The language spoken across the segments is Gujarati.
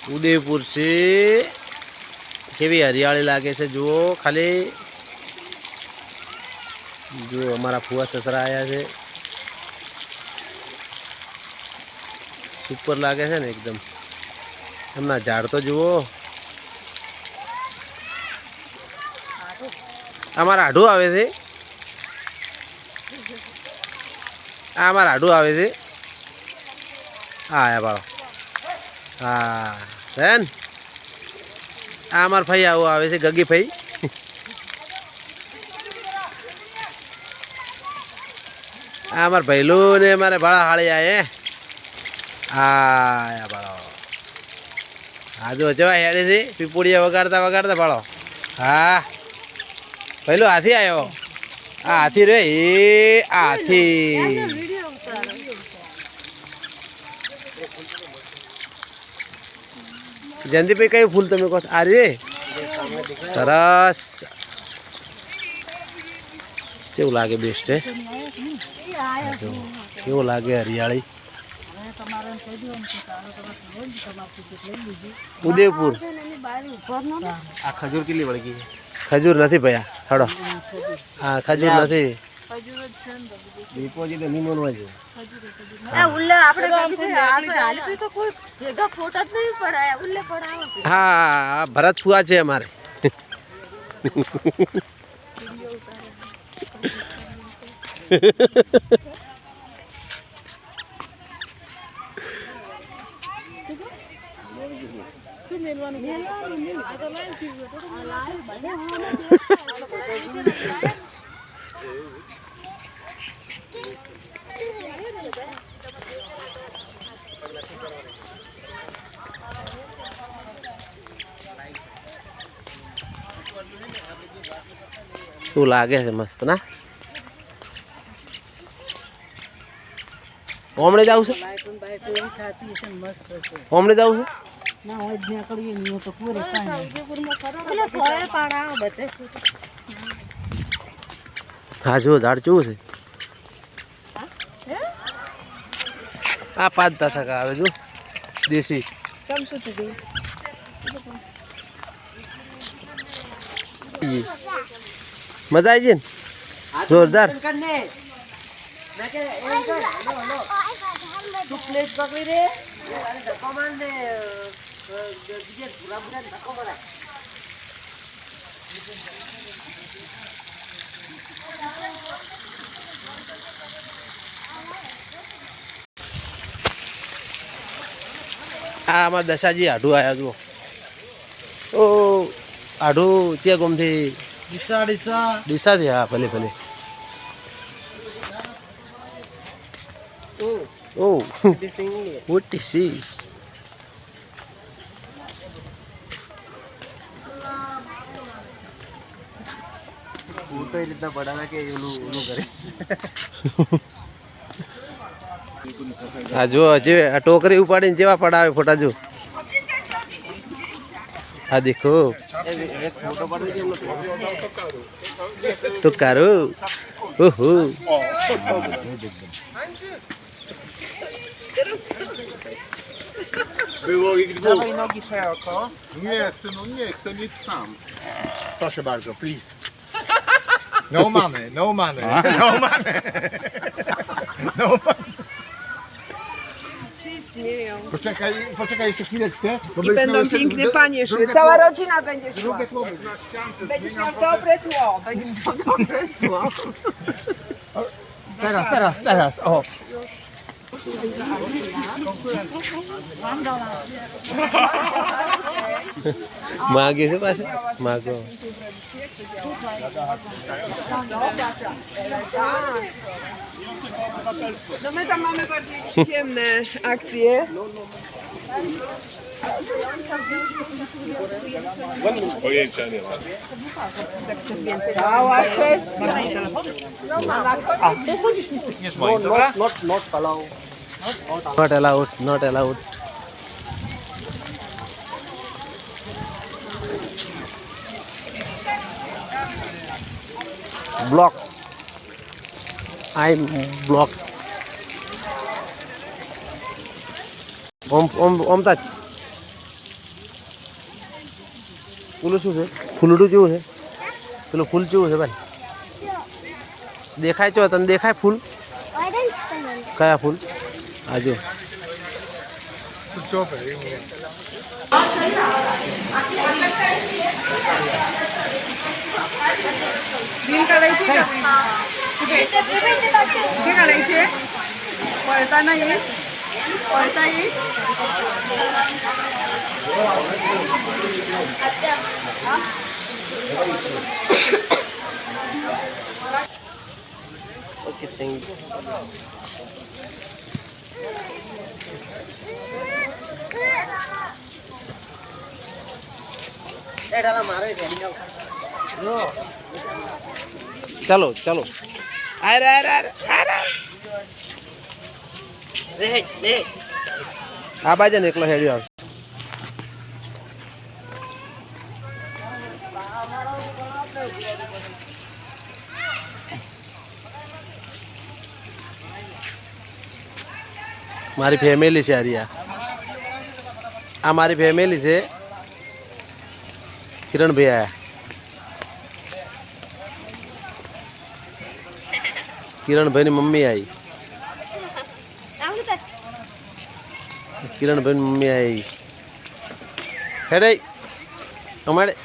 ઉદયપુર છે કેવી હરિયાળી લાગે છે જુઓ ખાલી જુઓ અમારા ફુવા સસરા આવ્યા છે સુપર લાગે છે ને એકદમ એમના ઝાડ તો જુઓ અમારા આઢું આવે છે આ અમારા આઢું આવે છે હા આયા બાળો હા બેન આ અમારા ભાઈ આવું આવે છે ગગી ભાઈ આ અમારા ભૈલું ને અમારે ભાડા હાળી આયે હા બાળો હા જો જવા હેડે છે પીપુડિયા વગાડતા વગાડતા ભાળો હા પહેલો હાથી આવ્યો આ હાથી રે એ હાથી જયંતિભાઈ કયું ફૂલ તમે કહો આ રે સરસ કેવું લાગે બેસ્ટ હે કેવું લાગે હરિયાળી ઉદયપુર આ ખજૂર કેટલી વળગી છે ખજૂર નથી ભયા હડો હા ખજૂર નથી ડિપોઝિટ નહીં મળવા જોઈએ હા ભરત ફુવા છે અમારે શું લાગે છે મસ્ત ના ઓમણે જાવ છે ઓમણે જાવ છે હા જો ઝાડ ચૂ છે આ 5-10 ટકા આવે જો દેશી મજા આવી છે ને જોરદાર આ અમારા દશાજી આઢું આવ્યા જુઓ ઓ આઢું ચે ગમથી ડીસા થી હા ભલે ભલે Oh, what is this? तो इतना बड़ा ना कि उलू करे जो जे टोकरी उपाड़ी जेवा पड़ा है फोटा जो हाँ देखो एक फोटो पड़ तो करो ओहो Było i dwóch. Nogi szeroko. Nie, synu, nie chcę mieć sam. Proszę bardzo, please. No money, no money, no money. No money. Się śmieją. Poczekaj jeszcze chwileczkę. I będą piękne panie szły. Cała rodzina będzie szła. Będziesz miał dobre tło. Będziesz miał dobre tło. Teraz, o. मागे से पास मागो No my tam mamy bardziej przyjemne akcje. Pojęcia nie ma. Cała kwestia. not allowed not allowed block I'm blocked om touch પેલું શું છે ફૂલડું જેવું છે પેલું ફૂલ કેવું છે ભાઈ દેખાય છો તને દેખાય ફૂલ કયા ફૂલ આજો Super, irgendwie. रील काढायची का कुठे कुठे काढायची पळताना येईल पळता येईल ઓકે થેન્ક યુ चलो चलो अरे अरे अरे अरे आ बाजे ने एकलो हेड्यो आव मारी फैमिली से आ रही आ मारी फैमिली से किरण भैया आया किरण भाई ની મમ્મી आई किरण भाई ની મમ્મી आई હેડે અમારે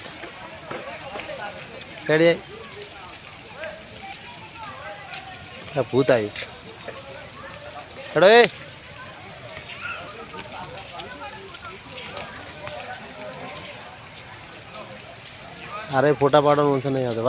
હેડે આ ભૂત આવ્યું હેડો એ અરે ફોટા પાડવાનું છે નહીં આવતો